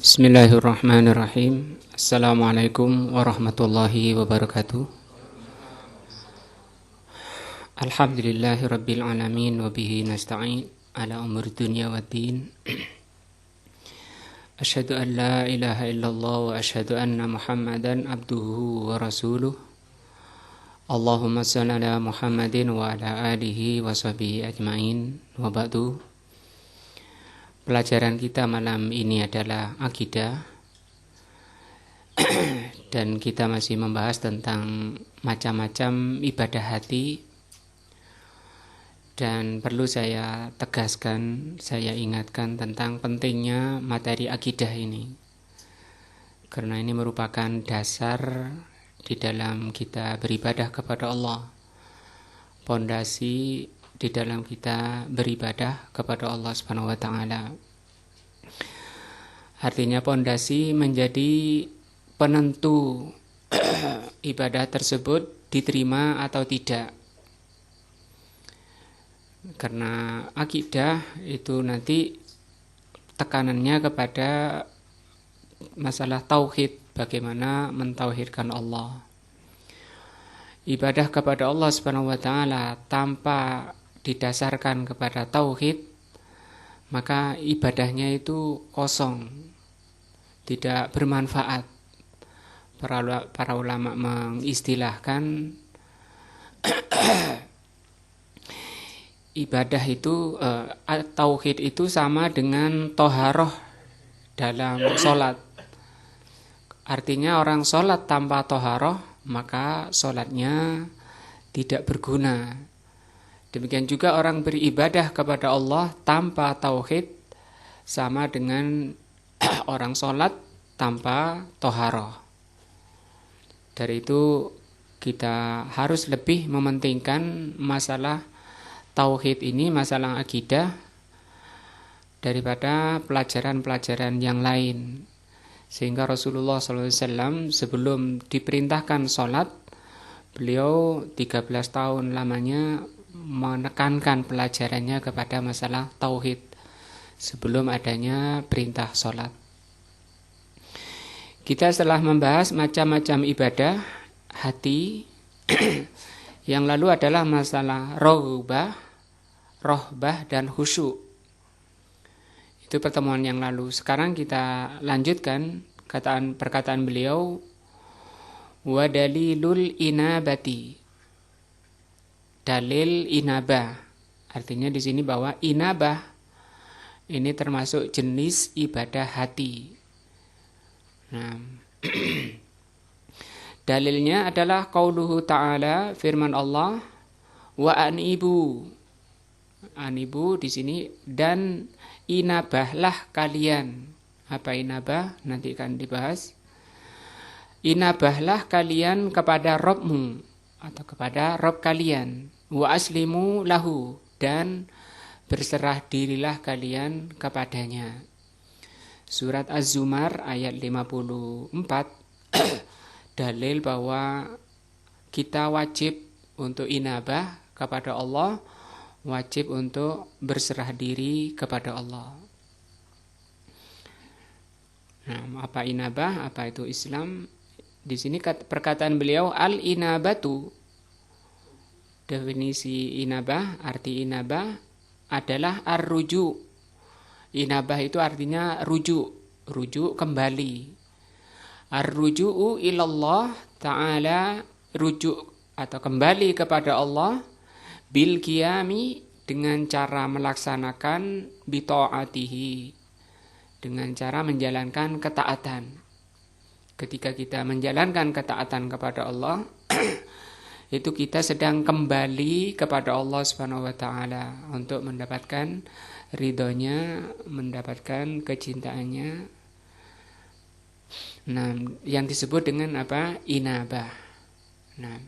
Bismillahirrahmanirrahim. Assalamualaikum warahmatullahi wabarakatuh. Alhamdulillahi rabbil alamin wa bihi nasta'in ala umur dunya waddin. Asyhadu an la ilaha illallah wa asyhadu anna Muhammadan abduhu wa rasuluh. Allahumma shalli ala Muhammadin wa ala alihi wa sahbihi ajmain. Wa ba'du. Pelajaran kita malam ini adalah akidah. Dan kita masih membahas tentang macam-macam ibadah hati. Dan perlu saya tegaskan, saya ingatkan tentang pentingnya materi akidah ini. Karena ini merupakan dasar di dalam kita beribadah kepada Allah. Pondasi di dalam kita beribadah kepada Allah Subhanahu wa taala. Artinya pondasi menjadi penentu ibadah tersebut diterima atau tidak. Karena akidah itu nanti tekanannya kepada masalah tauhid, bagaimana mentauhidkan Allah. Ibadah kepada Allah Subhanahu wa taala tanpa didasarkan kepada tauhid, maka ibadahnya itu kosong, tidak bermanfaat. Para ulama mengistilahkan ibadah itu tauhid itu sama dengan toharoh dalam sholat. Artinya orang sholat tanpa toharoh, maka sholatnya tidak berguna. Demikian juga orang beribadah kepada Allah tanpa tauhid sama dengan orang sholat tanpa toharoh. Dari itu kita harus lebih mementingkan masalah tauhid ini, masalah akidah, daripada pelajaran-pelajaran yang lain. Sehingga Rasulullah SAW sebelum diperintahkan sholat, beliau 13 tahun lamanya menekankan pelajarannya kepada masalah tauhid sebelum adanya perintah sholat. Kita setelah membahas macam-macam ibadah hati. Yang lalu adalah masalah rohbah, dan khusyuk. Itu pertemuan yang lalu. Sekarang kita lanjutkan perkataan beliau, wa dalilul inabati. Dalil inabah, artinya di sini bahwa inabah ini termasuk jenis ibadah hati. Nah, dalilnya adalah qauluhu ta'ala, firman Allah, wa anibu. Anibu di sini, dan inabahlah kalian. Apa inabah? Nanti akan dibahas. Inabahlah kalian kepada Rabbmu, atau kepada Rabb kalian. Wa aslimu lahu, dan berserah dirilah kalian kepadanya. Surat Az-Zumar ayat 54 dalil bahwa kita wajib untuk inabah kepada Allah, wajib untuk berserah diri kepada Allah. Nah, apa inabah? Apa itu Islam? Di sini perkataan beliau, al-inabatu. Definisi inabah, arti inabah adalah ar-ruju. Inabah itu artinya rujuk kembali. Ar-ruju'u ilallah ta'ala, rujuk atau kembali kepada Allah, bil qiyami, dengan cara melaksanakan bita'atihi, dengan cara menjalankan ketaatan. Ketika kita menjalankan ketaatan kepada Allah, itu kita sedang kembali kepada Allah Subhanahu wa taala untuk mendapatkan ridhonya, mendapatkan kecintaannya. Nah, yang disebut dengan apa? Inabah. Nah,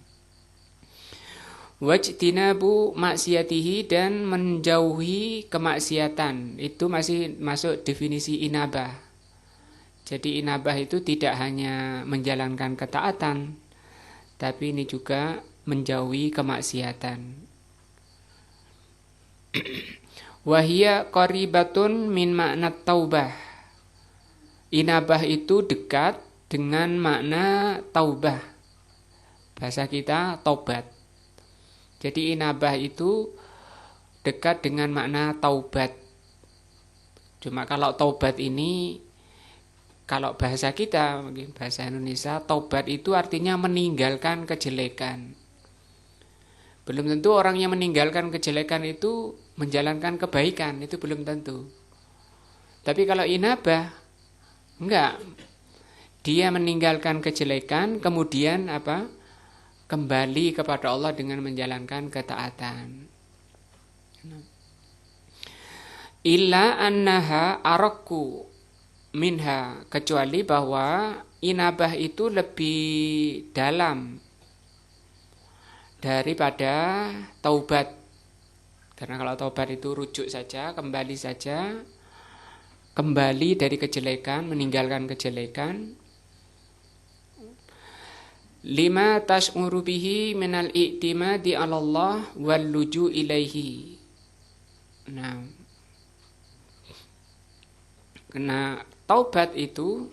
wajtinabu maksiatihi, dan menjauhi kemaksiatan. Itu masih masuk definisi inabah. Jadi inabah itu tidak hanya menjalankan ketaatan, tapi ini juga menjauhi kemaksiatan. Wahia qaribatun min makna taubah. Inabah itu dekat dengan makna taubah. Bahasa kita tobat. Jadi inabah itu dekat dengan makna taubat. Cuma kalau taubat ini, kalau bahasa kita, mungkin bahasa Indonesia, taubat itu artinya meninggalkan kejelekan. Belum tentu orang yang meninggalkan kejelekan itu menjalankan kebaikan, itu belum tentu. Tapi kalau inabah, enggak. Dia meninggalkan kejelekan, kemudian apa? Kembali kepada Allah dengan menjalankan ketaatan. Illa annaha arakku minha, kecuali bahwa inabah itu lebih dalam daripada taubat. Karena kalau taubat itu rujuk saja, kembali saja, kembali dari kejelekan, meninggalkan kejelekan. Lima tash'uru bihi minal i'timadi 'ala Allah wal luju ilaihi. Nah, karena taubat itu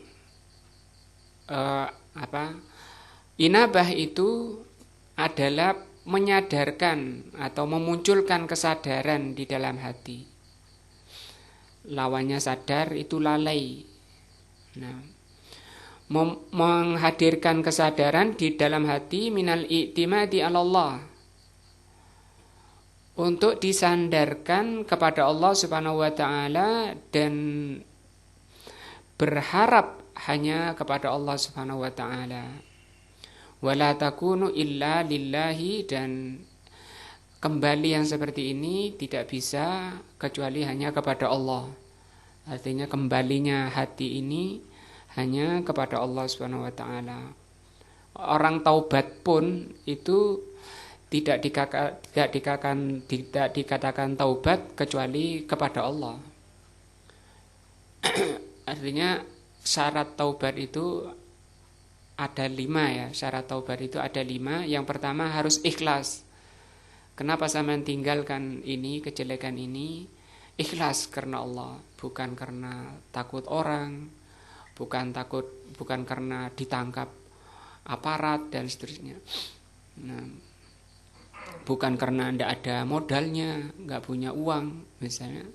inabah itu adalah menyadarkan atau memunculkan kesadaran di dalam hati. Lawannya sadar itu lalai. Nah, menghadirkan kesadaran di dalam hati minal i'timadi 'ala Allah, untuk disandarkan kepada Allah Subhanahu wa taala dan berharap hanya kepada Allah Subhanahu wa taala. Wala takunu illa lillahi, dan kembali yang seperti ini tidak bisa kecuali hanya kepada Allah. Artinya kembalinya hati ini hanya kepada Allah Subhanahu wa taala. Orang taubat pun itu tidak dikatakan taubat kecuali kepada Allah. Artinya syarat taubat itu ada 5 ya. Syarat taubat itu ada 5. Yang pertama harus ikhlas. Kenapa sampean tinggalkan ini, kejelekan ini? Ikhlas karena Allah, bukan karena takut orang, bukan karena ditangkap aparat dan seterusnya. Nah, bukan karena tidak ada modalnya, nggak punya uang misalnya.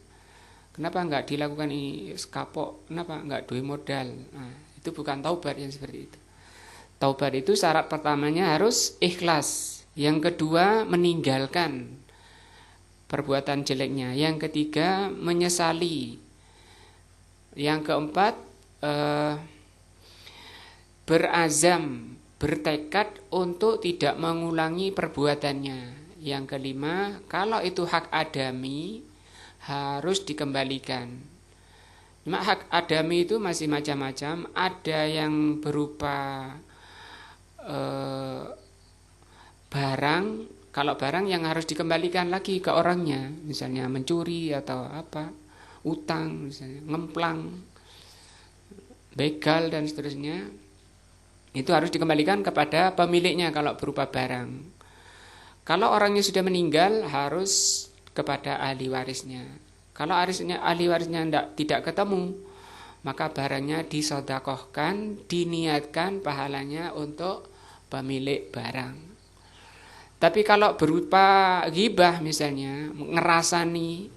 Kenapa nggak dilakukan ini kapok? Kenapa nggak duit modal? Nah, itu bukan taubat yang seperti itu. Taubat itu syarat pertamanya harus ikhlas. Yang kedua meninggalkan perbuatan jeleknya. Yang ketiga menyesali. Yang keempat berazam, bertekad untuk tidak mengulangi perbuatannya. Yang kelima, kalau itu hak adami harus dikembalikan. Cuma hak adami itu masih macam-macam. Ada yang berupa barang. Kalau barang yang harus dikembalikan lagi ke orangnya, misalnya mencuri atau apa, utang misalnya, ngemplang, begal dan seterusnya, itu harus dikembalikan kepada pemiliknya kalau berupa barang. Kalau orangnya sudah meninggal harus kepada ahli warisnya. Kalau ahli warisnya tidak ketemu, maka barangnya disedekahkan, diniatkan pahalanya untuk pemilik barang. Tapi kalau berupa ghibah misalnya, ngerasani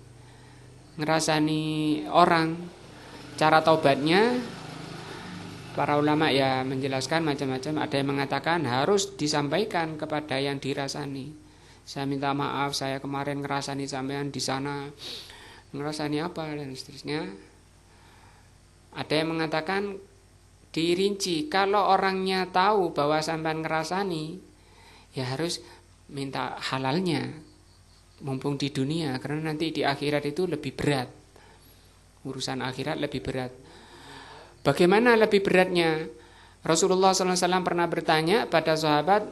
orang, cara taubatnya para ulama ya menjelaskan macam-macam. Ada yang mengatakan harus disampaikan kepada yang dirasani. Saya minta maaf, saya kemarin ngerasani sampean di sana. Ngerasani apa dan seterusnya. Ada yang mengatakan dirinci, kalau orangnya tahu bahwa sampean ngerasani, ya harus minta halalnya mumpung di dunia, karena nanti di akhirat itu lebih berat. Urusan akhirat lebih berat. Bagaimana lebih beratnya? Rasulullah SAW pernah bertanya pada sahabat,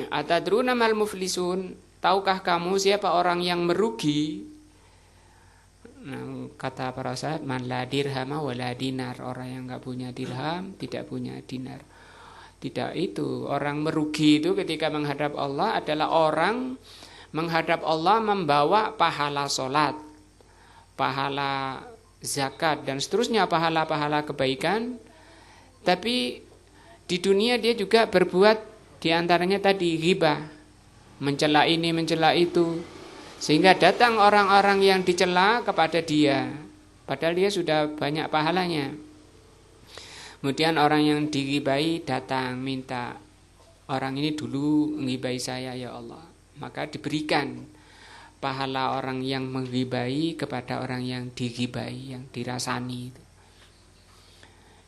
atadruna mal muflisun, tahukah kamu siapa orang yang merugi? Nah, kata para sahabat, man la dirhama wala dinar, orang yang enggak punya dirham, tidak punya dinar. Tidak itu, orang merugi itu ketika menghadap Allah adalah orang menghadap Allah membawa pahala sholat, pahala zakat dan seterusnya pahala-pahala kebaikan, tapi di dunia dia juga berbuat diantaranya tadi ghibah, mencela ini mencela itu, sehingga datang orang-orang yang dicela kepada dia padahal dia sudah banyak pahalanya. Kemudian orang yang dighibahi datang minta, orang ini dulu menghibahi saya ya Allah, maka diberikan pahala orang yang menghibahi kepada orang yang dighibahi, yang dirasani.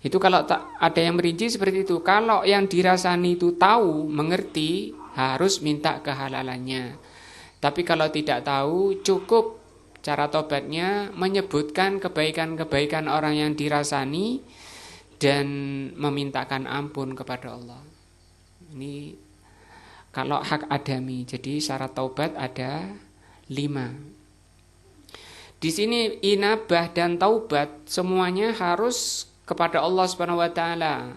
Itu kalau ada yang merinci seperti itu. Kalau yang dirasani itu tahu, mengerti, harus minta kehalalannya. Tapi kalau tidak tahu, cukup cara tobatnya menyebutkan kebaikan-kebaikan orang yang dirasani dan memintakan ampun kepada Allah. Ini kalau hak adami. Jadi syarat taubat ada 5. Di sini inabah dan taubat semuanya harus kepada Allah Subhanahu wa taala.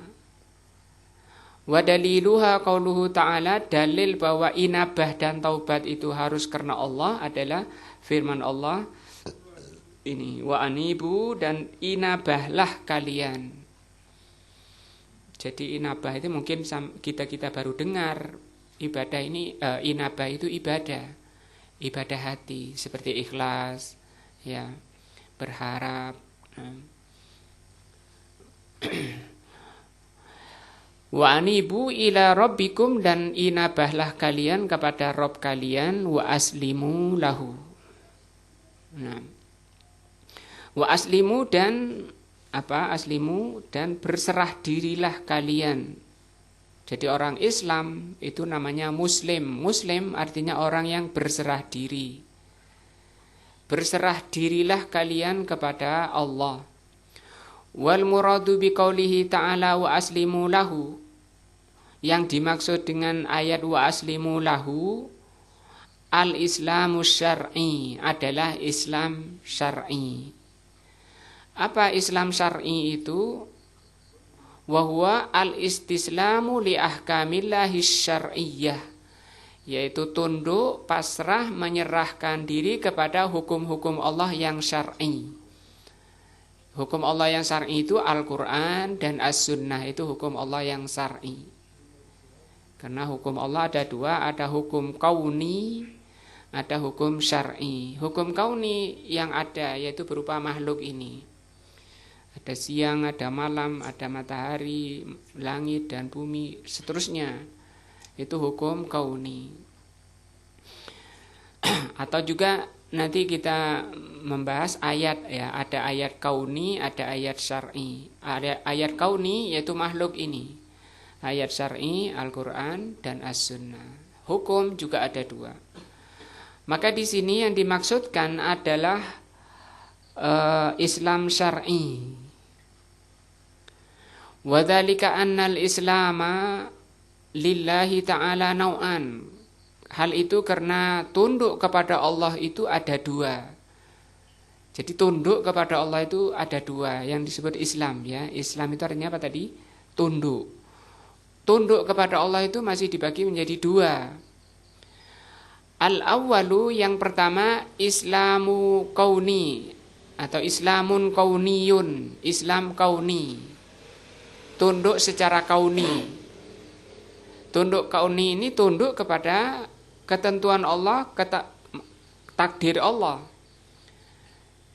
Wa daliluha qauluhu ta'ala, dalil bahwa inabah dan taubat itu harus karena Allah adalah firman Allah ini, wa anibu, dan inabahlah kalian. Jadi inabah itu mungkin kita baru dengar. Ibadah ini inabah itu ibadah hati, seperti ikhlas, ya, berharap. Wa anibu ila rabbikum, dan inabahlah kalian kepada Rabb kalian, wa aslimu lahu. Nah, wa aslimu dan aslimu, dan berserah dirilah kalian. Jadi orang Islam itu namanya muslim. Muslim artinya orang yang berserah diri. Berserah dirilah kalian kepada Allah. Wal muradu biqaulihi ta'ala wa aslimu lahu, yang dimaksud dengan ayat wa aslimu lahu, al-islamu syar'i, adalah Islam syar'i. Apa Islam syar'i itu? Wa huwa al-istislamu li ahkamillahi syar'iyyah, yaitu tunduk, pasrah, menyerahkan diri kepada hukum-hukum Allah yang syar'i. Hukum Allah yang syar'i itu Al-Quran dan As-Sunnah, itu hukum Allah yang syar'i. Karena hukum Allah ada 2, ada hukum kauni, ada hukum syar'i. Hukum kauni yang ada yaitu berupa makhluk ini. Ada siang, ada malam, ada matahari, langit dan bumi, seterusnya. Itu hukum kauni. Atau juga nanti kita membahas ayat, ya, ada ayat kauni, ada ayat syar'i. Ada ayat kauni yaitu makhluk ini. Ayat syar'i Al-Qur'an dan As-Sunnah. Hukum juga ada 2. Maka di sini yang dimaksudkan adalah Islam syar'i. Wa dzalika annal islama lillahi ta'ala nau'an. Hal itu karena tunduk kepada Allah itu ada 2. Jadi tunduk kepada Allah itu ada 2 yang disebut Islam, ya. Islam itu artinya apa tadi? Tunduk. Tunduk kepada Allah itu masih dibagi menjadi 2. Al-awwalu, yang pertama, Islamu kauni atau Islamun kauniyun, Islam kauni. Tunduk secara kauni. Tunduk kauni ini tunduk kepada ketentuan Allah, takdir Allah.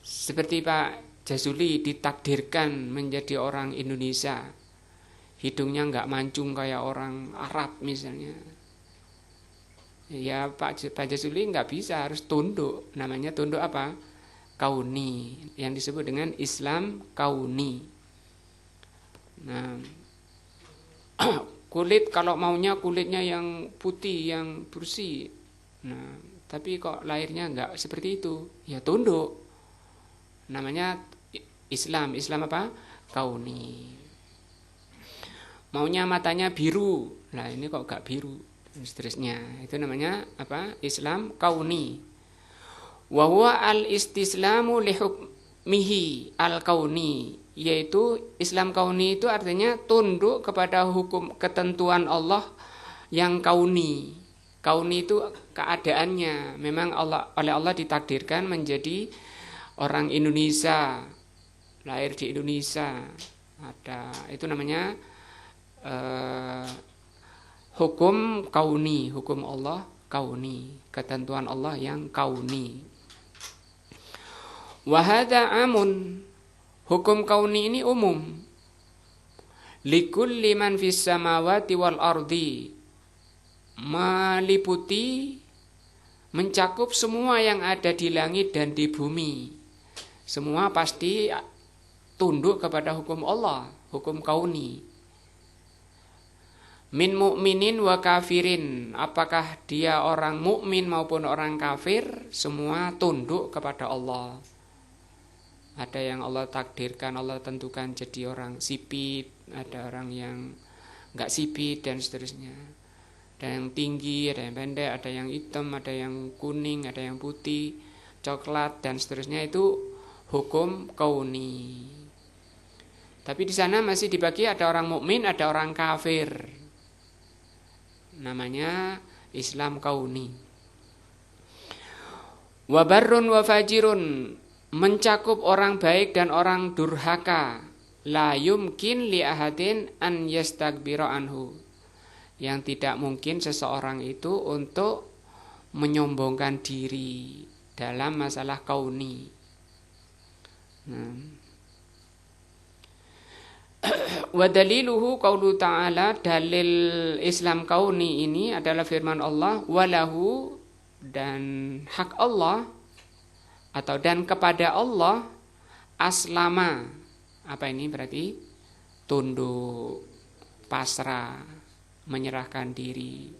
Seperti Pak Jazuli ditakdirkan menjadi orang Indonesia, hidungnya nggak mancung kayak orang Arab misalnya. Ya Pak Jazuli nggak bisa, harus tunduk. Namanya tunduk apa? Kauni, yang disebut dengan Islam kauni. Nah, kulit kalau maunya kulitnya yang putih, yang bersih. Nah, tapi kok lahirnya enggak seperti itu, ya tunduk. Namanya Islam. Islam apa? Kauni. Maunya matanya biru, nah ini kok enggak biru, dan seterusnya. Itu namanya apa? Islam kauni. Wa huwa al-istislamu li hukmihi al-kauni, yaitu Islam kauni itu artinya tunduk kepada hukum ketentuan Allah yang kauni. Kauni itu keadaannya. Memang oleh Allah ditakdirkan menjadi orang Indonesia, lahir di Indonesia, ada itu namanya hukum kauni, hukum Allah kauni, ketentuan Allah yang kauni. Wa hadza amun, hukum kauni ini umum. Likulli man fis samawati wal ardi, meliputi, mencakup semua yang ada di langit dan di bumi. Semua pasti tunduk kepada hukum Allah, hukum kauni. Min mu'minin wa kafirin, apakah dia orang mukmin maupun orang kafir, semua tunduk kepada Allah. Ada yang Allah takdirkan, Allah tentukan jadi orang sipit, ada orang yang enggak sipit dan seterusnya. Ada yang tinggi, ada yang pendek, ada yang hitam, ada yang kuning, ada yang putih, coklat dan seterusnya. Itu hukum kauni. Tapi di sana masih dibagi ada orang mukmin, ada orang kafir. Namanya Islam kauni. Wa barrun wa fajirun, mencakup orang baik dan orang durhaka. La yumkin li ahadin an yastagbira anhu, yang tidak mungkin seseorang itu untuk menyombongkan diri dalam masalah kauni. Wa daliluhu qaulu ta'ala, dalil Islam kauni ini adalah firman Allah, walahu, dan hak Allah atau dan kepada Allah, aslama. Apa ini berarti? Tunduk, pasrah, menyerahkan diri.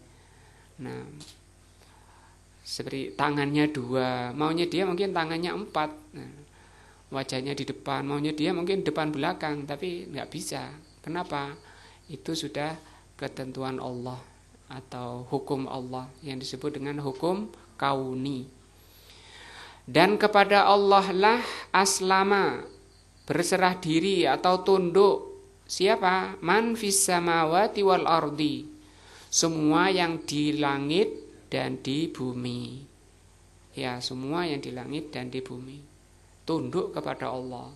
Nah, seperti tangannya dua, maunya dia mungkin tangannya empat. Nah, wajahnya di depan, maunya dia mungkin depan belakang, tapi nggak bisa. Kenapa? Itu sudah ketentuan Allah atau hukum Allah yang disebut dengan hukum kauni. Dan kepada Allah lah aslama, berserah diri atau tunduk. Siapa? Man fis samawati wal ardi, semua yang di langit dan di bumi. Ya, semua yang di langit dan di bumi tunduk kepada Allah.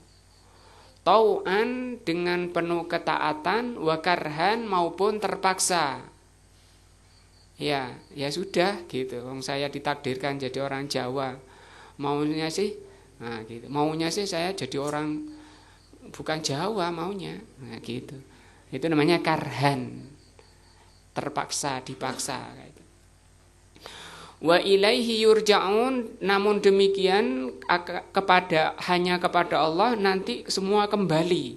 Tau'an, dengan penuh ketaatan, wa karhan, maupun terpaksa. Ya sudah gitu. Wong saya ditakdirkan jadi orang Jawa. Maunya sih, nah gitu. Maunya sih saya jadi orang bukan Jawa maunya. Nah gitu. Itu namanya karhan. Terpaksa, dipaksa gitu. Wa ilaihi yurja'un, namun demikian hanya kepada Allah nanti semua kembali.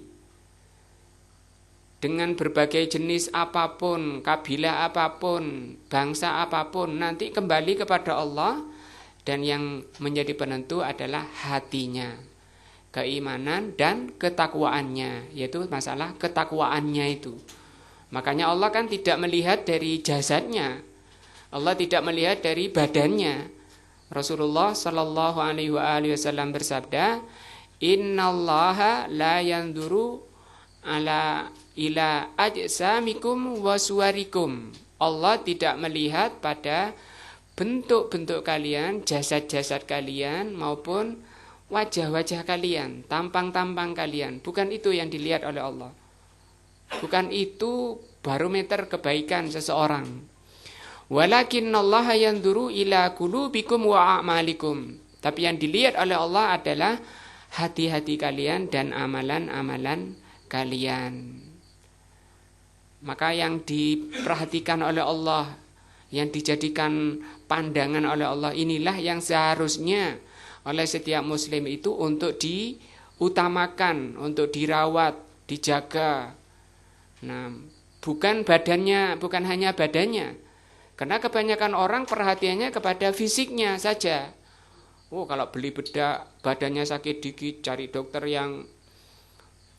Dengan berbagai jenis apapun, kabilah apapun, bangsa apapun, nanti kembali kepada Allah. Dan yang menjadi penentu adalah hatinya, keimanan dan ketakwaannya, yaitu masalah ketakwaannya itu. Makanya Allah kan tidak melihat dari jasadnya, Allah tidak melihat dari badannya. Rasulullah Shallallahu Alaihi Wasallam bersabda, Innallaha la yanzuru ila ajsamikum wa suwarikum. Allah tidak melihat pada bentuk-bentuk kalian, jasad-jasad kalian, maupun wajah-wajah kalian, tampang-tampang kalian. Bukan itu yang dilihat oleh Allah. Bukan itu barometer kebaikan seseorang. Walakinnallaha yanzuru ila qulubikum wa a'malikum. Tapi yang dilihat oleh Allah adalah hati-hati kalian dan amalan-amalan kalian. Maka yang diperhatikan oleh Allah, yang dijadikan pandangan oleh Allah, inilah yang seharusnya oleh setiap muslim itu untuk diutamakan, untuk dirawat, dijaga. Nah, bukan badannya, bukan hanya badannya. Karena kebanyakan orang perhatiannya kepada fisiknya saja. Oh, kalau beli bedak, badannya sakit dikit, cari dokter yang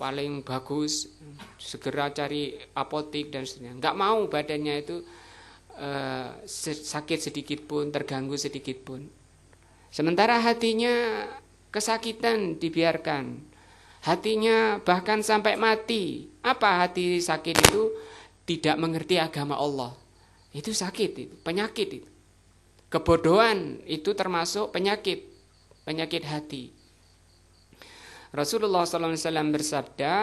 paling bagus, segera cari apotik dan sebagainya. Enggak mau badannya itu sakit sedikit pun, terganggu sedikit pun. Sementara hatinya kesakitan dibiarkan, hatinya bahkan sampai mati. Apa hati sakit itu? Tidak mengerti agama Allah. Itu sakit, itu penyakit itu. Kebodohan itu termasuk penyakit hati. Rasulullah SAW bersabda,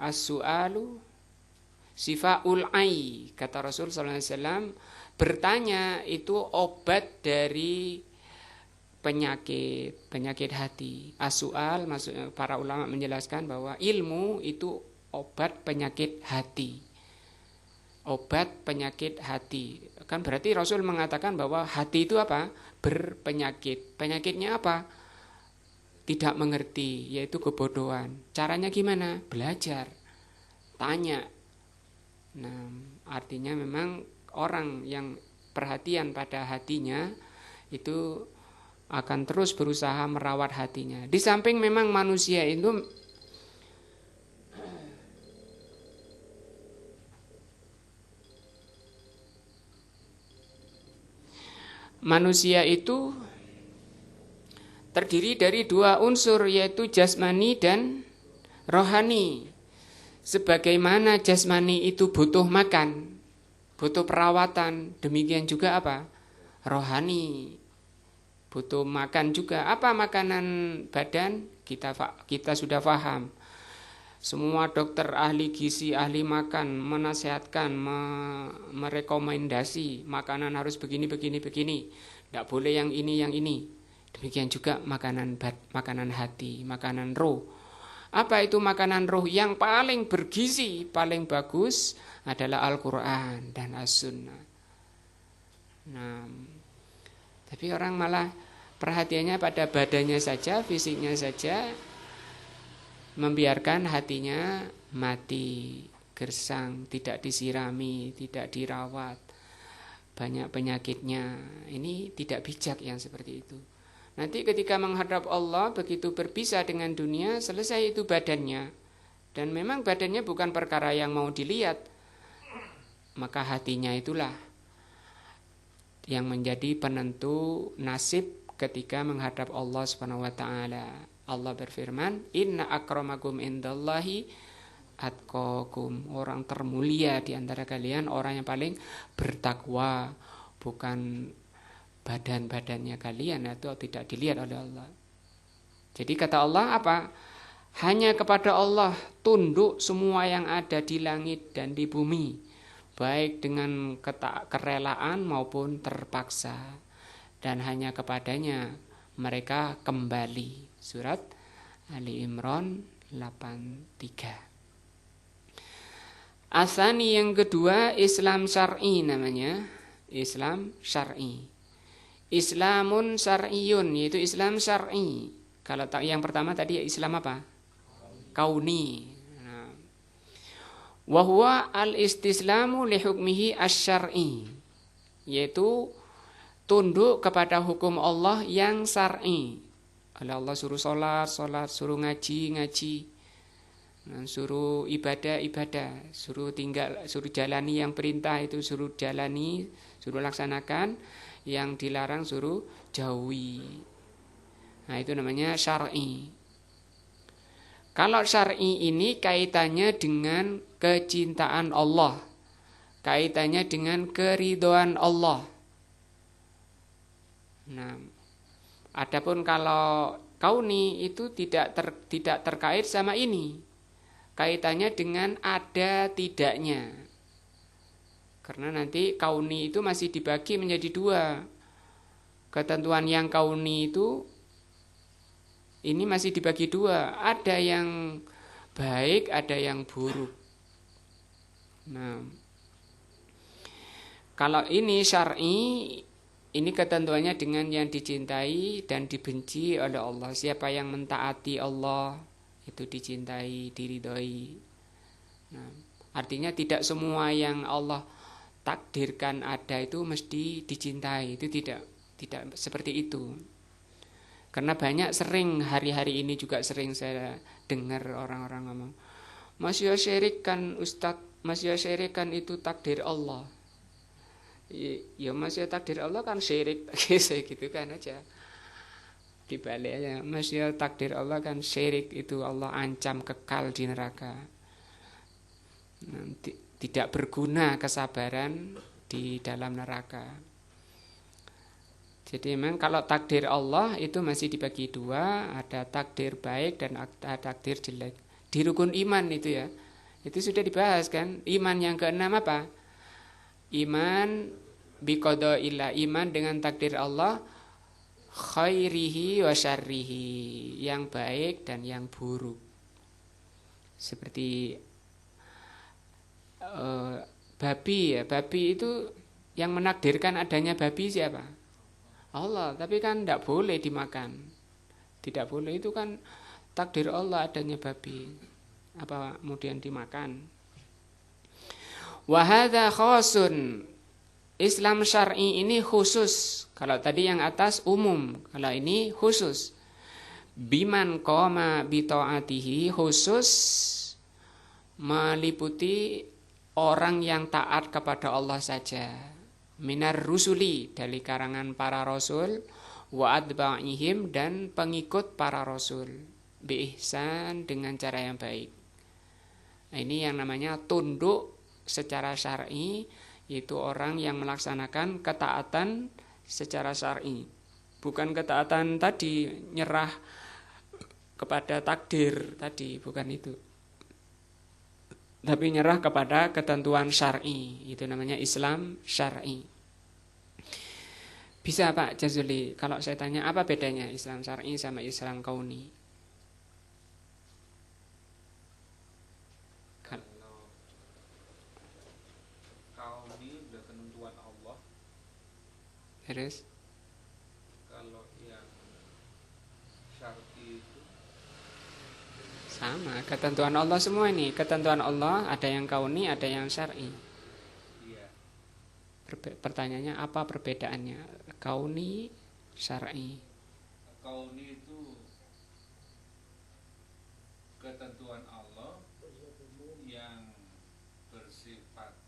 as-su'alu sifaul ai, kata Rasul SAW, bertanya itu obat dari penyakit hati. As-su'al, maksudnya para ulama menjelaskan bahwa ilmu itu obat penyakit hati. Obat penyakit hati. Kan berarti Rasul mengatakan bahwa hati itu apa? Berpenyakit. Penyakitnya apa? Tidak mengerti, yaitu kebodohan. Caranya gimana? Belajar. Tanya. Nah, artinya memang orang yang perhatian pada hatinya itu akan terus berusaha merawat hatinya. Di samping memang manusia itu terdiri dari dua unsur, yaitu jasmani dan rohani. Sebagaimana jasmani itu butuh makan, butuh perawatan, demikian juga apa? Rohani butuh makan juga. Apa makanan badan? Kita sudah paham. Semua dokter ahli gizi, ahli makan menasihatkan, merekomendasi makanan harus begini. Tidak boleh yang ini. Demikian juga makanan hati, makanan roh. Apa itu makanan roh? Yang paling bergizi, paling bagus adalah Al-Quran dan As-Sunnah. Nah, tapi orang malah perhatiannya pada badannya saja, fisiknya saja, membiarkan hatinya mati, gersang, tidak disirami, tidak dirawat, banyak penyakitnya. Ini tidak bijak yang seperti itu. Nanti ketika menghadap Allah, begitu berpisah dengan dunia, selesai itu badannya. Dan memang badannya bukan perkara yang mau dilihat. Maka hatinya itulah yang menjadi penentu nasib ketika menghadap Allah Subhanahu wa taala. Allah berfirman, "Inna akramakum indallahi atqakum." Orang termulia di antara kalian orang yang paling bertakwa, bukan badan-badannya kalian, itu tidak dilihat oleh Allah. Jadi kata Allah apa? Hanya kepada Allah tunduk semua yang ada di langit dan di bumi, baik dengan kerelaan maupun terpaksa, dan hanya kepadanya mereka kembali. Surat Ali Imran 83. Asani yang kedua, Islam syar'i namanya. Islam syar'i. Islamun syar'iyun, yaitu Islam syar'i. Kalau yang pertama tadi Islam apa? Kauni. Wa huwa al-istislamu li hukmihi asy-syar'i, yaitu tunduk kepada hukum Allah yang syar'i. Allah suruh sholat, suruh ngaji, suruh ibadah, suruh jalani yang perintah itu suruh jalani, suruh laksanakan, yang dilarang suruh jauhi. Nah, itu namanya syar'i. Kalau syar'i ini kaitannya dengan kecintaan Allah, kaitannya dengan keridhaan Allah. Nah, adapun kalau kauni itu tidak terkait sama ini, kaitannya dengan ada tidaknya. Karena nanti kauni itu masih dibagi menjadi dua. Ketentuan yang kauni itu ini masih dibagi dua. Ada yang baik, ada yang buruk. Nah, kalau ini syar'i, ini ketentuannya dengan yang dicintai dan dibenci oleh Allah. Siapa yang mentaati Allah itu dicintai, diridhoi. Nah, artinya tidak semua yang Allah takdirkan ada itu mesti dicintai. Itu tidak seperti itu. Karena sering hari-hari ini juga sering saya dengar orang-orang ngomong, "Mas ya syirik kan Ustadz, Mas ya syirik kan itu takdir Allah." Ya Mas ya takdir Allah kan syirik, gitu kan aja. Dibalik aja, Mas ya takdir Allah kan syirik, itu Allah ancam kekal di neraka. Tidak berguna kesabaran di dalam neraka. Jadi memang kalau takdir Allah itu masih dibagi dua, ada takdir baik dan ada takdir jelek. Di rukun iman itu ya, itu sudah dibahas kan. Iman yang keenam apa? Iman biqadaillah, iman dengan takdir Allah, khairihi wa syarrihi, yang baik dan yang buruk. Seperti babi ya, babi itu yang menakdirkan adanya babi siapa? Allah, tapi kan tidak boleh dimakan. Tidak boleh, itu kan takdir Allah adanya babi. Apa kemudian dimakan? Wa hadza khasun. Islam syar'i ini khusus. Kalau tadi yang atas umum, kalau ini khusus. Biman qama bi ta'atihi, khusus meliputi orang yang taat kepada Allah saja. Minar rusuli, dari karangan para rasul, wa adba'ihim, dan pengikut para rasul, bi ihsan, dengan cara yang baik. Nah, ini yang namanya tunduk secara syar'i, yaitu orang yang melaksanakan ketaatan secara syar'i. Bukan ketaatan tadi nyerah kepada takdir tadi, bukan itu. Tapi nyerah kepada ketentuan syar'i, itu namanya Islam syar'i. Bisa Pak Jazuli, kalau saya tanya apa bedanya Islam syar'i sama Islam kauni? Kalau kauni udah ketentuan Allah. Terus? Kalau yang syar'i itu Sama, ketentuan Allah semua ini. Ketentuan Allah ada yang kauni, ada yang syar'i. iya. Pertanyaannya apa perbedaannya? Kauni, syar'i. Kauni itu ketentuan Allah yang bersifat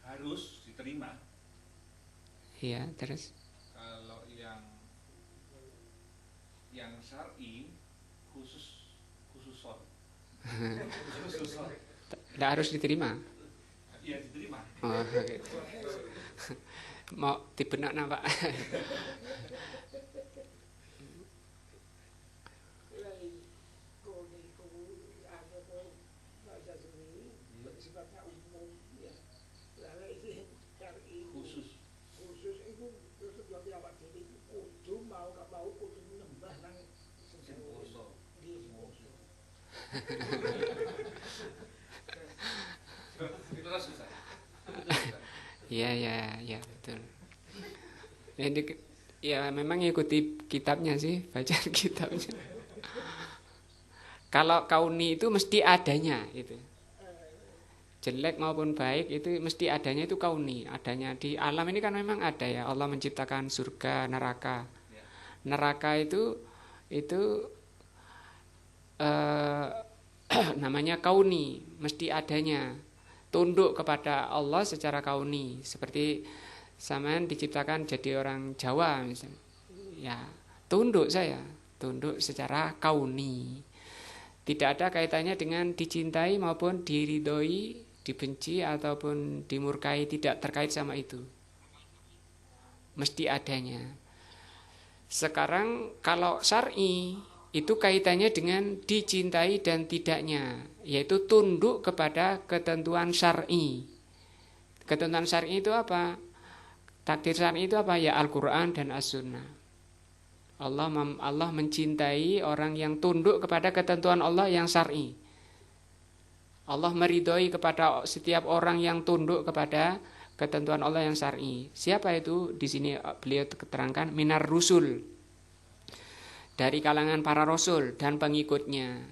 harus diterima. Iya, terus? Kalau yang syar'i khususon. Khususon. Tidak harus diterima. Iya, diterima. Oh, gitu. Mau dibenak Pak? Khusus itu terus dadi awak dhewe iku kudu mau gak mau kudu nembah nang sing poso. Terus Ustaz. Iya, betul. Jadi ya memang ikuti kitabnya sih, baca kitabnya. Kalau kauni itu mesti adanya itu. Jelek maupun baik itu mesti adanya, itu kauni. Adanya di alam ini kan memang ada ya. Allah menciptakan surga, neraka. Neraka itu namanya kauni, mesti adanya. Tunduk kepada Allah secara kauni. Seperti sampean diciptakan jadi orang Jawa misalnya. Ya, tunduk saya, tunduk secara kauni. Tidak ada kaitannya dengan dicintai maupun diridhoi, dibenci ataupun dimurkai, tidak terkait sama itu. Mesti adanya. Sekarang kalau syar'i itu kaitannya dengan dicintai dan tidaknya, yaitu tunduk kepada ketentuan syar'i. Ketentuan syar'i itu apa? Takdir syar'i itu apa? Ya Al-Quran dan As-Sunnah. Allah mencintai orang yang tunduk kepada ketentuan Allah yang syar'i. Allah meridhoi kepada setiap orang yang tunduk kepada ketentuan Allah yang syar'i. Siapa itu? Di sini beliau terangkan minar rusul, dari kalangan para rasul dan pengikutnya.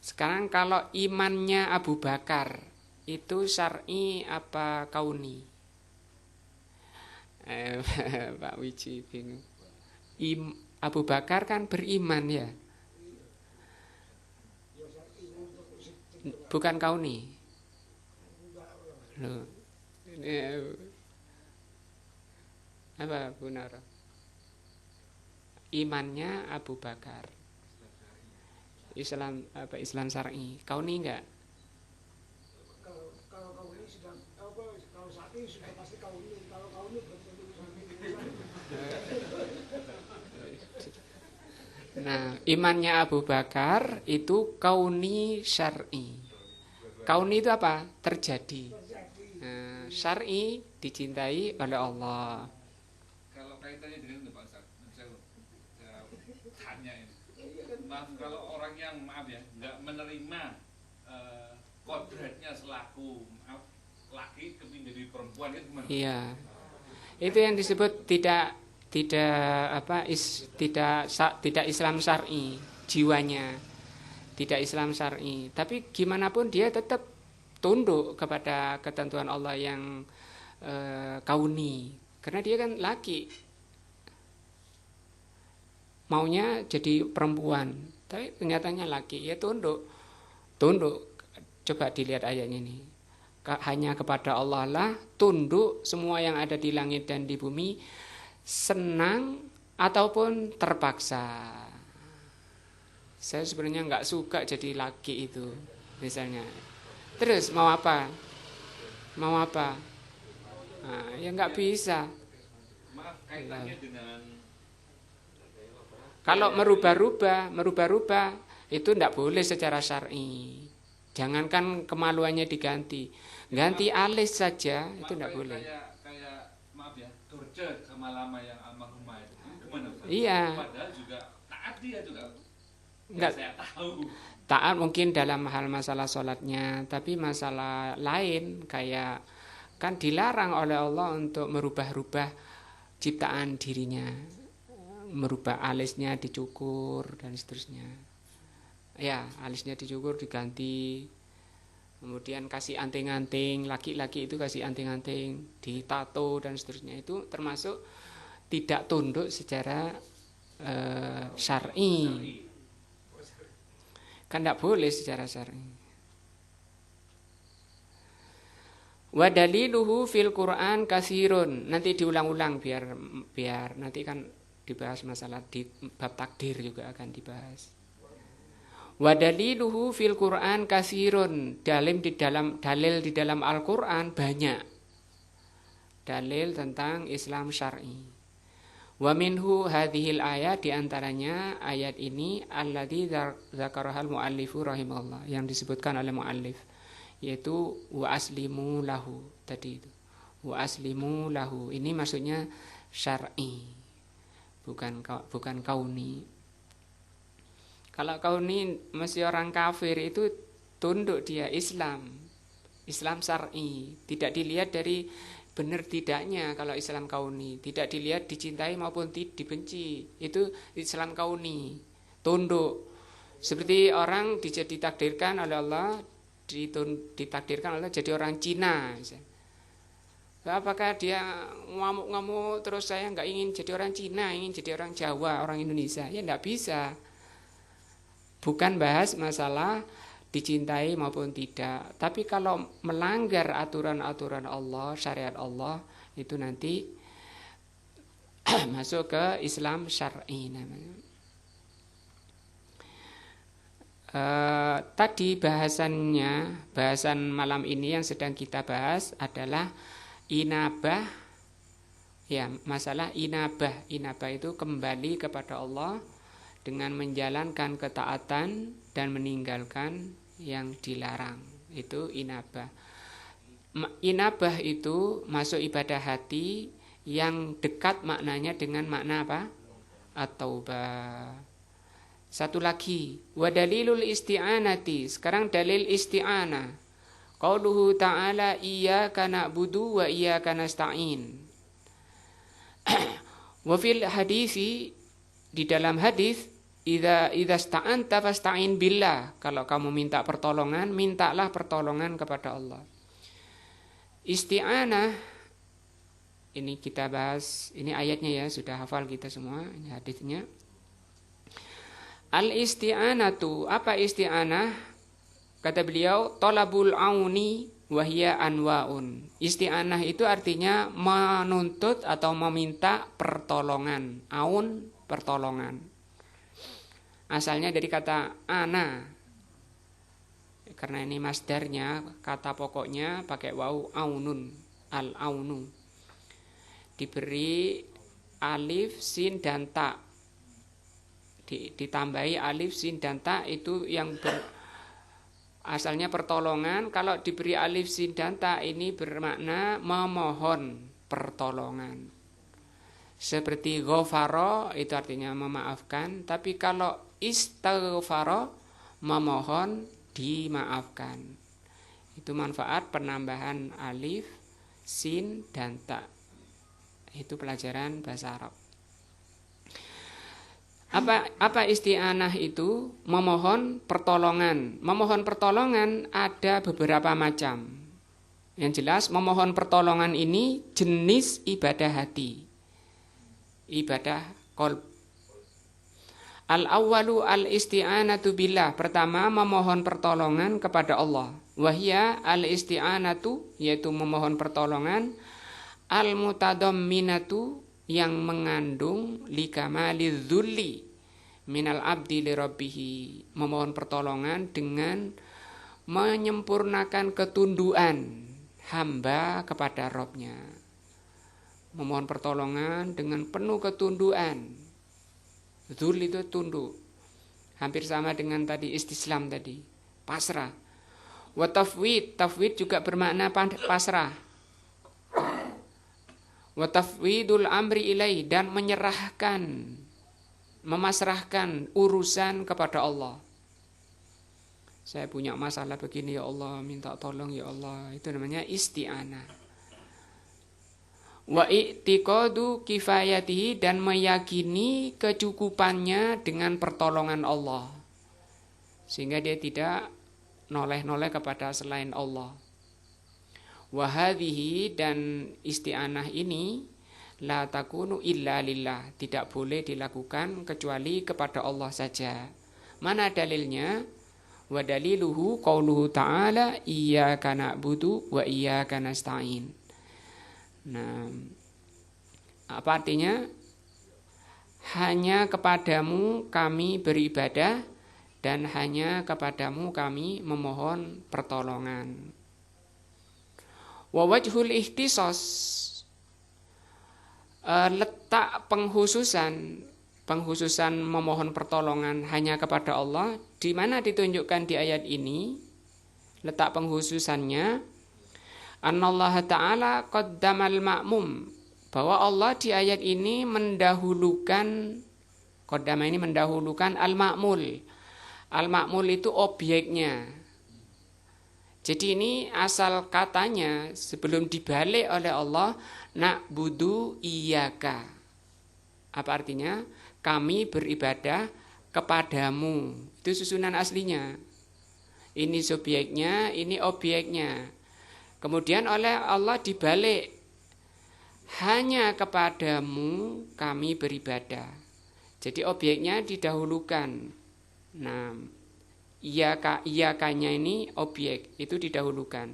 Sekarang kalau imannya Abu Bakar itu syar'i apa kauni? Pak Wiji bingung. Abu Bakar kan beriman ya, bukan kauni. Loh. Apa benar? Imannya Abu Bakar. Islam apa? Islam syar'i. Kauni enggak? kalau kamu ini sedang apa syar'i sudah pasti kauni. Kalau kauni belum tentu syar'i. Nah, imannya Abu Bakar itu kauni syar'i. Kauni itu apa? Terjadi. Nah, syar'i dicintai oleh Allah. Kalau kaitannya dengan itu Pak Ustaz, saya tanya ini. Maaf kalau orang yang maaf ya nggak menerima kodratnya selaku maaf laki kepingin jadi perempuan itu gimana? Iya. Itu yang disebut tidak Islam syar'i, jiwanya tidak Islam syar'i. Tapi gimana pun dia tetap tunduk kepada ketentuan Allah yang kauni, karena dia kan laki, maunya jadi perempuan, tapi kenyataannya laki, ya tunduk. Coba dilihat ayatnya ini. Hanya kepada Allah lah tunduk semua yang ada di langit dan di bumi, senang ataupun terpaksa. Saya sebenarnya nggak suka jadi laki itu, misalnya. Terus mau apa? Nah, ya nggak bisa. Maaf kaitannya dengan Kalau merubah-rubah itu tidak boleh secara syar'i. Jangankan kemaluannya diganti, ganti alis saja itu tidak boleh. Kayak maaf ya, Dorce sama lama yang almarhumah itu gimana Ustaz? Iya. Padahal juga taat dia juga. Enggak. Saya tahu. Taat mungkin dalam hal masalah sholatnya, tapi masalah lain kayak kan dilarang oleh Allah untuk merubah-rubah ciptaan dirinya, merubah alisnya dicukur dan seterusnya. Ya, alisnya dicukur diganti, kemudian kasih anting-anting, laki-laki itu kasih anting-anting, ditato dan seterusnya, itu termasuk tidak tunduk secara syar'i. Kan tidak boleh secara syar'i. Wa daliluhu fil Qur'an katsirun. Nanti diulang-ulang biar nanti kan dibahas masalah di bab takdir juga akan dibahas. Wa daliluhu fil Qur'an katsirun. Dalil di dalam Al-Qur'an banyak. Dalil tentang Islam syar'i. Wa minhu hadhil ayat, di antaranya ayat ini alladzi zakarahal muallifu rahimahullah, yang disebutkan oleh muallif, yaitu wa aslimu lahu tadi itu. Wa aslimu lahu ini maksudnya syar'i, bukan kauni. Kalau kauni mesti orang kafir itu tunduk dia Islam syar'i, tidak dilihat dari benar tidaknya. Kalau Islam kauni tidak dilihat dicintai maupun dibenci, itu Islam kauni, tunduk. Seperti orang ditakdirkan oleh Allah, ditakdirkan oleh jadi orang Cina. Apakah dia ngamuk-ngamuk terus saya nggak ingin jadi orang Cina, ingin jadi orang Jawa, orang Indonesia? Ya nggak bisa. Bukan bahas masalah dicintai maupun tidak. Tapi kalau melanggar aturan-aturan Allah, syariat Allah, itu nanti masuk ke Islam syar'i namanya. Tadi bahasan malam ini yang sedang kita bahas adalah inabah. Ya, masalah inabah. Inabah itu kembali kepada Allah dengan menjalankan ketaatan dan meninggalkan yang dilarang. Itu inabah. Inabah itu masuk ibadah hati yang dekat maknanya dengan makna apa? At-taubah. Satu lagi, wa dalilul isti'anati. Sekarang dalil isti'anah. Qauluhu ta'ala iyyaka na'budu wa iyyaka nasta'in. Wa fil hadisi, di dalam hadis, idza sta'anta fasta'in billah. Kalau kamu minta pertolongan, mintalah pertolongan kepada Allah. Isti'anah ini kita bahas, ini ayatnya ya, sudah hafal kita semua, ini hadisnya. Al-isti'anatu, apa isti'anah? Kata beliau, talabul auni wa hiya anwaun. Isti'anah itu artinya menuntut atau meminta pertolongan. Aun, pertolongan. Asalnya dari kata ana. Karena ini masdarnya, kata pokoknya pakai waw aunun. al-aunu. Diberi alif, sin, dan ta. Ditambahi alif, sin, dan ta, itu yang asalnya pertolongan. Kalau diberi alif, sin, dan ta, ini bermakna memohon pertolongan. Seperti ghafara itu artinya memaafkan, tapi kalau istaghfara memohon dimaafkan. Itu manfaat penambahan alif, sin, dan ta. Itu pelajaran bahasa Arab. Apa isti'anah itu? Memohon pertolongan. Memohon pertolongan ada beberapa macam. Yang jelas memohon pertolongan ini jenis ibadah hati, ibadah qalb. Al-awwalu al-isti'anatu billah. Pertama, memohon pertolongan kepada Allah. Wahia al-isti'anatu, yaitu memohon pertolongan. Al-mutadamminatu, yang mengandung likamalidz-dzulli minal abdi li rabbihi. Memohon pertolongan dengan menyempurnakan ketunduan hamba kepada Rabb-nya. Memohon pertolongan dengan penuh ketunduan. Dzul itu tunduk. Hampir sama dengan tadi istislam tadi, pasrah. Wa tafwid, tafwid juga bermakna pasrah. Wa tafwidul amri ilai, dan menyerahkan, memasrahkan urusan kepada Allah. Saya punya masalah begini, ya Allah, minta tolong ya Allah. Itu namanya isti'anah. Wa i'tiqadu kifayatihi, dan meyakini kecukupannya dengan pertolongan Allah, sehingga dia tidak noleh-noleh kepada selain Allah. Wa hadhihi, dan isti'anah ini la takunu illa lillah, tidak boleh dilakukan kecuali kepada Allah saja. Mana dalilnya? Wa daliluhu qauluhu ta'ala iyyaka na'budu wa iyyaka nasta'in. Nah, apa artinya? Hanya kepadamu kami beribadah dan hanya kepadamu kami memohon pertolongan. Wa wajhul ikhtisas, letak penghususan memohon pertolongan hanya kepada Allah, di mana ditunjukkan di ayat ini letak penghususannya. Anallaha ta'ala qaddamal ma'mum, bahwa Allah di ayat ini mendahulukan, qaddama ini mendahulukan al-ma'mul. Al-ma'mul itu objeknya. Jadi ini asal katanya sebelum dibalik oleh Allah, na'budu iyyaka. Apa artinya? Kami beribadah kepadamu. Itu susunan aslinya. Ini subjeknya, ini objeknya. Kemudian oleh Allah dibalik, hanya kepadamu kami beribadah. Jadi objeknya didahulukan. Nah, iyakanya ini objek, itu didahulukan.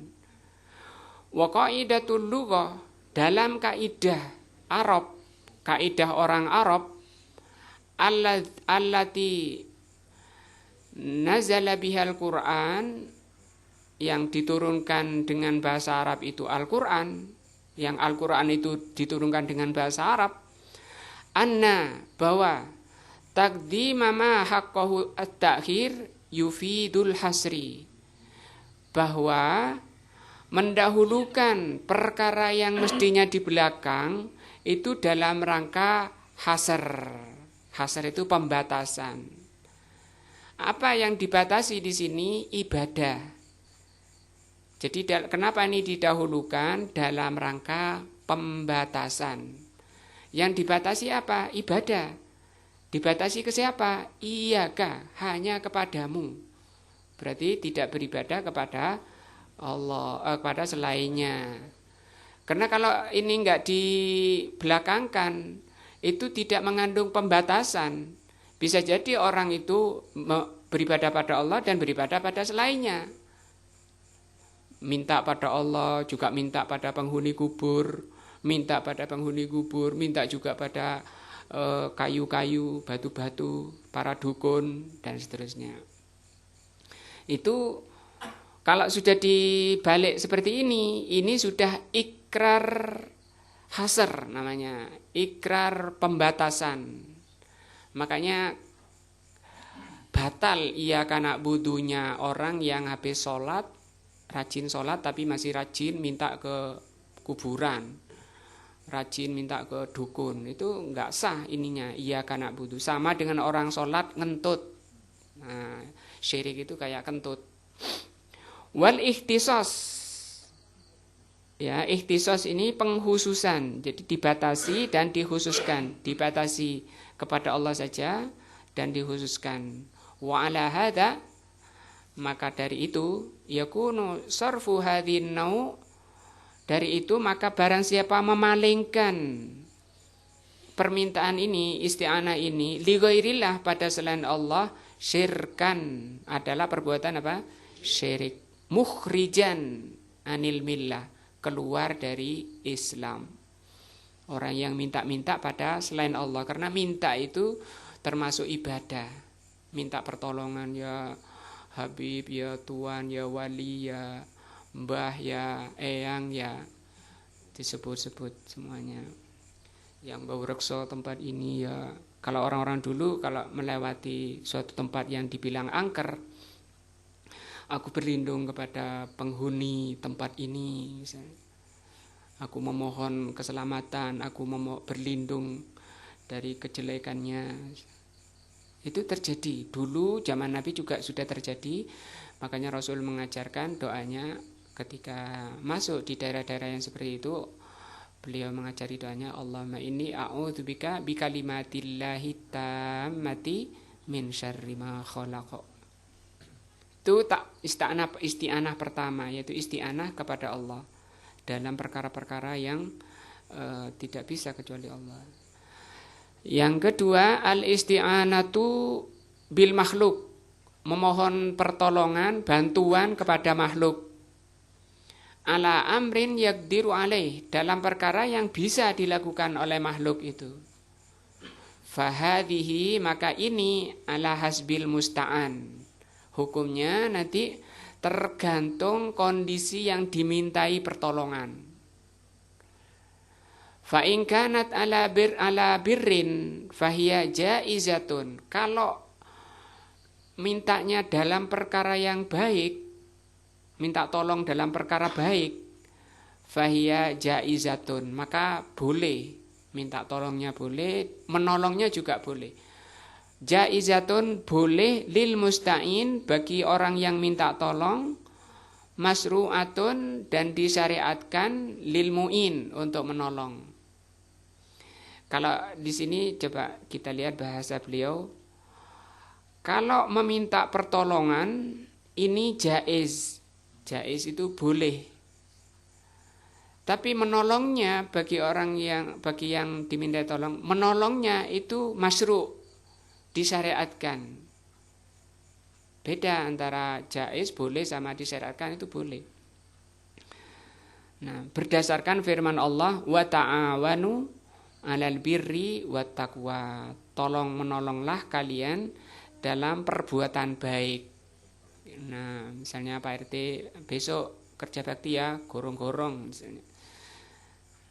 Wa qaidatul lughah, dalam kaidah Arab, kaidah orang Arab, allati nazala bihal Quran, yang diturunkan dengan bahasa Arab itu Al-Quran, yang Al-Quran itu diturunkan dengan bahasa Arab. Anna, bahwa taqdima ma haqqahu at-ta'khir yufidul hasri, bahwa mendahulukan perkara yang mestinya di belakang itu dalam rangka hasr. Hasr itu pembatasan. Apa yang dibatasi di sini? Ibadah. Jadi kenapa ini didahulukan? Dalam rangka pembatasan. Yang dibatasi apa? Ibadah. Dibatasi ke siapa? Iyaka, hanya kepadamu. Berarti tidak beribadah kepada Allah, kepada selainnya. Karena kalau ini enggak dibelakangkan, itu tidak mengandung pembatasan. Bisa jadi orang itu beribadah pada Allah dan beribadah pada selainnya. Minta pada Allah, juga minta pada penghuni kubur, minta pada penghuni kubur, minta juga pada kayu-kayu, batu-batu, para dukun, dan seterusnya. Itu kalau sudah dibalik seperti ini sudah ikrar hasr namanya, ikrar pembatasan. Makanya batal iyyaka na'budunya orang yang habis sholat, rajin sholat tapi masih rajin minta ke kuburan, rajin minta ke dukun, itu nggak sah ininya iyyaka na'budu. Sama dengan orang sholat ngentut. Nah, syirik itu kayak kentut. Wal ikhtisos, ya ikhtisos ini penghususan, jadi dibatasi dan dikhususkan, dibatasi kepada Allah saja dan dikhususkan. Wa ala hadza, maka dari itu yakunu sarfu hadhin nau, dari itu maka barang siapa memalingkan permintaan ini, isti'anah ini li ghairillah pada selain Allah, syirkan adalah perbuatan apa? Syirik. Mukhrijan anil millah, keluar dari Islam. Orang yang minta-minta pada selain Allah, karena minta itu termasuk ibadah. Minta pertolongan, ya Habib, ya Tuan, ya Wali, ya Mbah, ya Eyang, ya disebut-sebut semuanya. Yang bau rekso tempat ini ya. Kalau orang-orang dulu kalau melewati suatu tempat yang dibilang angker, aku berlindung kepada penghuni tempat ini misalnya. Aku memohon keselamatan, aku berlindung dari kejelekannya. Itu terjadi dulu, zaman Nabi juga sudah terjadi. Makanya Rasul mengajarkan doanya ketika masuk di daerah-daerah yang seperti itu. Beliau mengajari doanya, Allahumma inni a'udzubika bikalimatillahi tammati min syarri ma khalaq. Itu isti'anah pertama, yaitu isti'anah kepada Allah dalam perkara-perkara yang tidak bisa kecuali Allah. Yang kedua, al-isti'anatu bil makhluk, memohon pertolongan, bantuan kepada makhluk. Ala amrin yaqdiru alaih, dalam perkara yang bisa dilakukan oleh makhluk itu. Fahadhihi, maka ini ala hasbil musta'an. Hukumnya nanti tergantung kondisi yang dimintai pertolongan. Fa in kanat ala birrin fahiya jaizatun. Kalau mintanya dalam perkara yang baik, minta tolong dalam perkara baik, fahiya jaizatun, maka boleh, minta tolongnya boleh, menolongnya juga boleh. Jaizatun boleh lil musta'in, bagi orang yang minta tolong, masru'atun, dan disyariatkan lil mu'in, untuk menolong. Kalau di sini coba kita lihat bahasa beliau. Kalau meminta pertolongan ini jaiz. Jaiz itu boleh. Tapi menolongnya bagi yang diminta tolong, menolongnya itu masyru', disyariatkan. Beda antara jaiz boleh sama disyariatkan, itu boleh. Nah, berdasarkan firman Allah, wa ta'awanu 'alal birri wat taqwa. Tolong menolonglah kalian dalam perbuatan baik. Nah, misalnya Pak RT besok kerja bakti ya, gorong-gorong misalnya.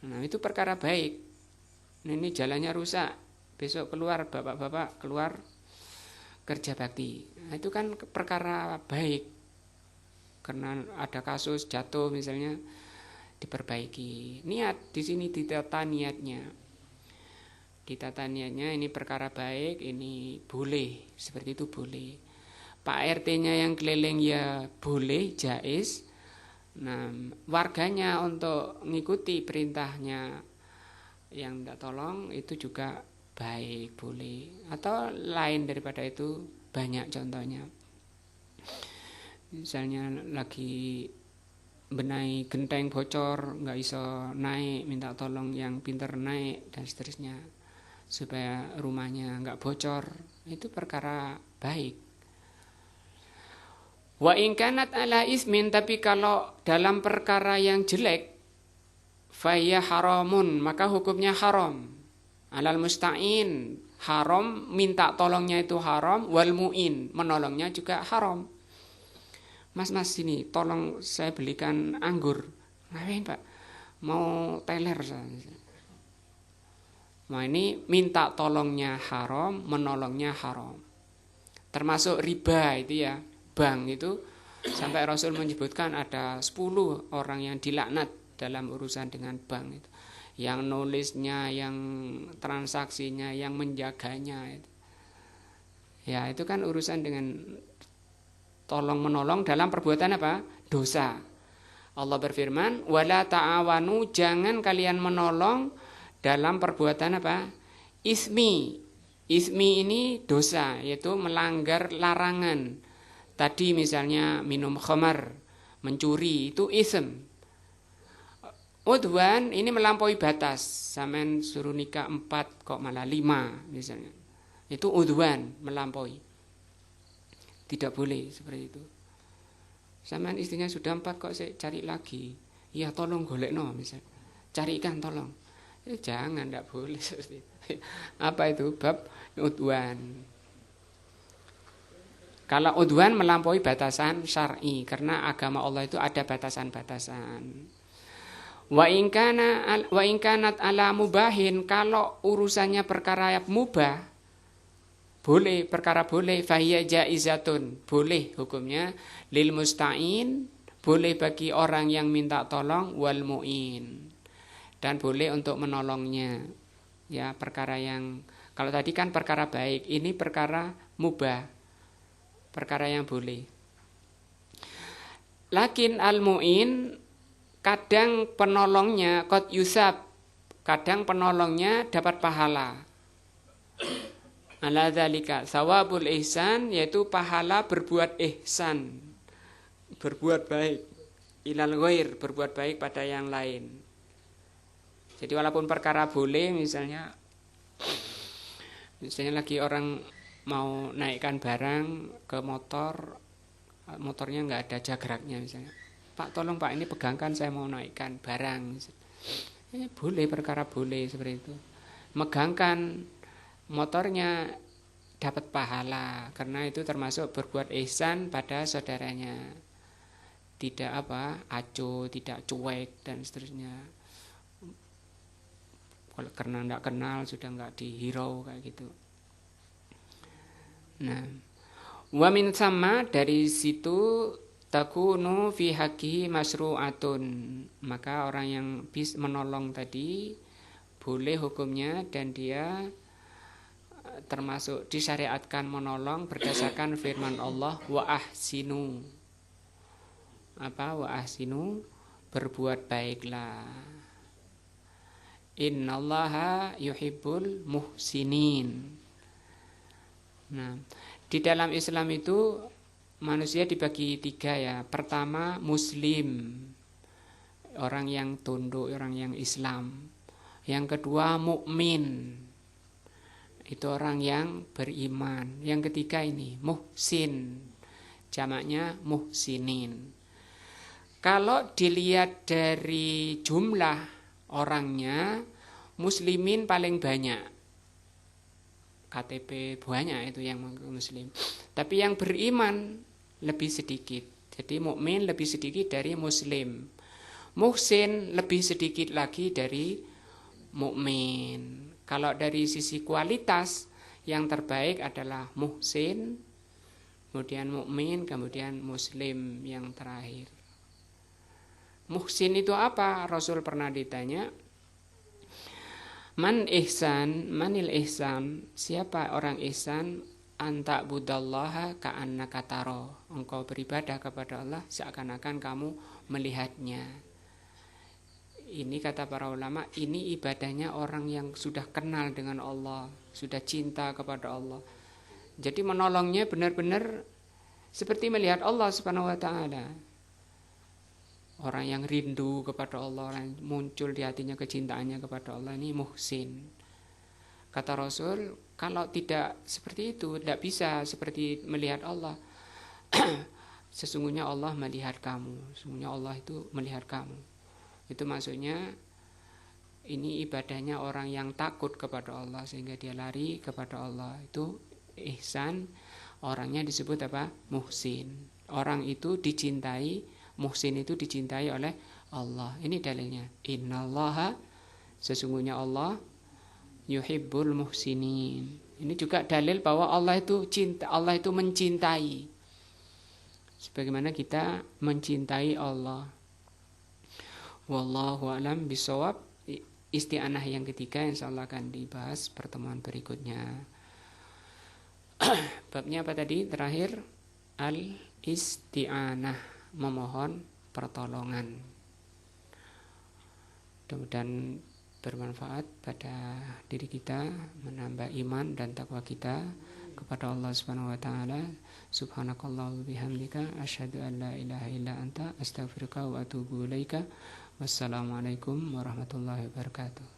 Nah, itu perkara baik. Nah, ini jalannya rusak, besok keluar bapak-bapak keluar kerja bakti. Nah, itu kan perkara baik. Karena ada kasus jatuh misalnya, diperbaiki. Niat di sini ditata niatnya. Ditata niatnya, ini perkara baik, ini boleh, seperti itu boleh. Pak RT-nya yang keliling ya boleh, jaiz. Nah, warganya untuk mengikuti perintahnya yang minta tolong itu juga baik, boleh. Atau lain daripada itu, banyak contohnya. Misalnya lagi benahi genteng bocor, nggak iso naik, minta tolong yang pintar naik dan seterusnya supaya rumahnya nggak bocor, itu perkara baik. Wa in kanat ala ismin, tapi kalau dalam perkara yang jelek, faya haramun, maka hukumnya haram. Alal musta'in, haram, minta tolongnya itu haram. Wal mu'in, menolongnya juga haram. Mas sini, tolong saya belikan anggur. Ngapain Pak? mau teler. Nah ini minta tolongnya haram, menolongnya haram. Termasuk riba itu ya, bank itu sampai Rasul menyebutkan ada 10 orang yang dilaknat dalam urusan dengan bank itu. Yang nulisnya, yang transaksinya, yang menjaganya itu. Ya itu kan urusan dengan tolong menolong dalam perbuatan apa? Dosa. Allah berfirman, wala ta'awanu, jangan kalian menolong dalam perbuatan apa? Ismi. Ismi ini dosa, yaitu melanggar larangan. Tadi misalnya minum khamar, mencuri, itu ism. Udwan ini melampaui batas. Sampean suruh nikah 4 kok malah 5 misalnya. Itu udwan, melampaui. Tidak boleh seperti itu. Sampean istrinya sudah 4 kok saya cari lagi. Ya tolong golekno misalnya. Carikan tolong. Jangan, tidak boleh seperti itu. Apa itu? Bab udwan. Kalau udwan melampaui batasan syar'i, karena agama Allah itu ada batasan-batasan. Wa in kanat ala mubahin, kalau urusannya perkara mubah, boleh, perkara boleh, fahiya jaizatun, boleh hukumnya, lil musta'in, boleh bagi orang yang minta tolong, wal mu'in, dan boleh untuk menolongnya. Ya, perkara yang, kalau tadi kan perkara baik, ini perkara mubah, perkara yang boleh. Lakin al-mu'in, kadang penolongnya qad yusab, kadang penolongnya dapat pahala. Ala dzalika sawabul ihsan, yaitu pahala berbuat ihsan, berbuat baik, ilal ghair, berbuat baik pada yang lain. Jadi walaupun perkara boleh, misalnya lagi orang mau naikkan barang ke motor, motornya nggak ada jagraknya misalnya. Pak tolong Pak, ini pegangkan, saya mau naikkan barang. Boleh, perkara boleh seperti itu. Megangkan motornya dapat pahala, karena itu termasuk berbuat ihsan pada saudaranya. Tidak acuh, tidak cuek dan seterusnya. Kalau karena tidak kenal sudah nggak dihirau kayak gitu. Nah, wa min sama, dari situ takunu fi haqqi masru'atun, maka orang yang bisa menolong tadi boleh hukumnya, dan dia termasuk disyariatkan menolong berdasarkan firman Allah, wa ahsinu. Apa wa ahsinu? Berbuat baiklah. Innallaha yuhibbul muhsinin. Nah, di dalam Islam itu manusia dibagi 3 ya. Pertama muslim, orang yang tunduk, orang yang Islam. Yang kedua mukmin, itu orang yang beriman. Yang ketiga ini muhsin, jamaknya muhsinin. Kalau dilihat dari jumlah orangnya, muslimin paling banyak, KTP banyak itu yang muslim. Tapi yang beriman lebih sedikit. Jadi mukmin lebih sedikit dari muslim. Muhsin lebih sedikit lagi dari mukmin. Kalau dari sisi kualitas, yang terbaik adalah muhsin, kemudian mukmin, kemudian muslim yang terakhir. Muhsin itu apa? Rasul pernah ditanya, manil ihsan, siapa orang ihsan? Anta budallaha ka'annaka taro, engkau beribadah kepada Allah seakan-akan kamu melihatnya. Ini kata para ulama, ini ibadahnya orang yang sudah kenal dengan Allah, sudah cinta kepada Allah. Jadi menolongnya benar-benar seperti melihat Allah Subhanahu wa taala. Orang yang rindu kepada Allah, orang yang muncul di hatinya kecintaannya kepada Allah, ini muhsin. Kata Rasul, kalau tidak seperti itu, tidak bisa seperti melihat Allah. Sesungguhnya Allah melihat kamu, sesungguhnya Allah itu melihat kamu. Itu maksudnya ini ibadahnya orang yang takut kepada Allah sehingga dia lari kepada Allah. Itu ihsan, orangnya disebut apa? Muhsin. Orang itu dicintai, muhsin itu dicintai oleh Allah. Ini dalilnya. Innallaha, sesungguhnya Allah, yuhibbul muhsinin. Ini juga dalil bahwa Allah itu cinta, Allah itu mencintai. Sebagaimana kita mencintai Allah. Wallahu a'lam bishawab. Isti'anah yang ketiga insyaallah akan dibahas pertemuan berikutnya. Babnya apa tadi? Terakhir, al-isti'anah, memohon pertolongan. Mudah-mudahan bermanfaat pada diri kita, menambah iman dan takwa kita kepada Allah Subhanahu wa taala. Subhanakallah wa bihamdika asyhadu an la ilaha illa anta astaghfiruka wa atubu ilaika. Wassalamualaikum warahmatullahi wabarakatuh.